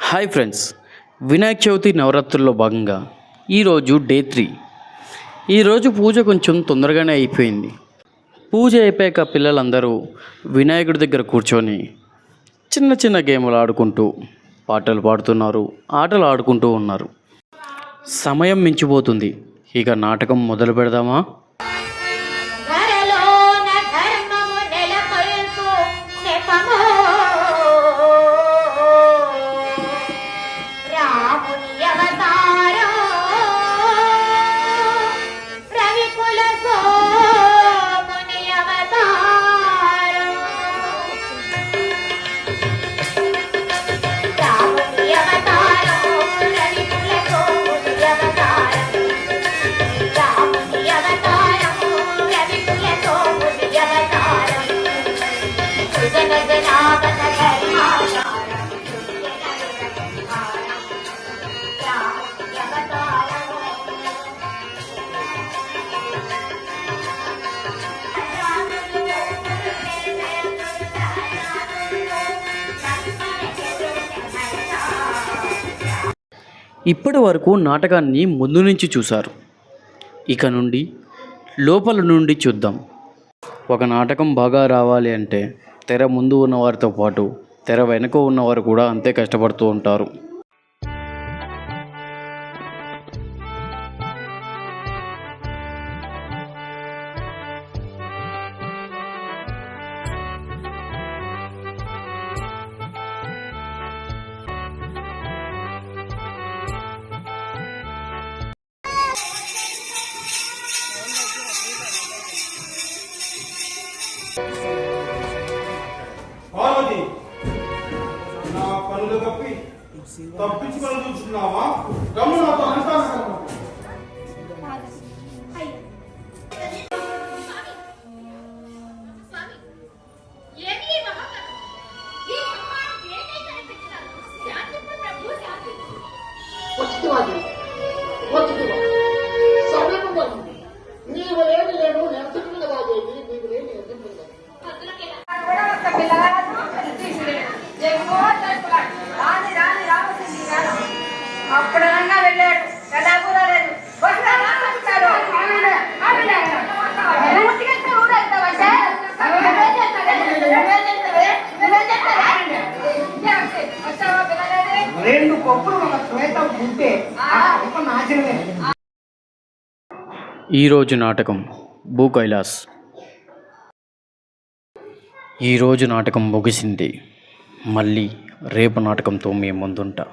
Hi friends, Vinayaka Chavithi నవరాత్రుల్లో భాగంగా ఈరోజు డే 3. ఈరోజు పూజ కొంచెం తొందరగానే అయిపోయింది. పూజ అయిపోయాక పిల్లలందరూ వినాయకుడి దగ్గర కూర్చొని చిన్న చిన్న గేములు ఆడుకుంటూ పాటలు పాడుతున్నారు, ఆటలు ఆడుకుంటూ ఉన్నారు. సమయం మించిపోతుంది. ఇక నాటకం మొదలు పెడదామా? ఇప్పటి వరకు నాటకాన్ని ముందు నుంచి చూశారు. ఇక నుండి లోపల నుండి చూద్దాం. ఒక నాటకం బాగా రావాలి అంటే తెర ముందు ఉన్నవారితో పాటు తెర వెనుక ఉన్నవారు కూడా అంతే కష్టపడుతూ ఉంటారు. పార్వతి, నా కళ్ళు కప్పి తప్పించుకొని చూస్తున్నావా? గమనాతో అంటాను. అప్పుడనంగా వెళ్ళాడు ఎలా కూరలేదు రెండు కొప్పులు మన శ్వేత ఉంటే నాశనమే. ఈరోజు నాటకం భూ కైలాస్. ఈరోజు నాటకం ముగిసింది. మళ్ళీ రేపు నాటకంతో మీ ముందుంటా.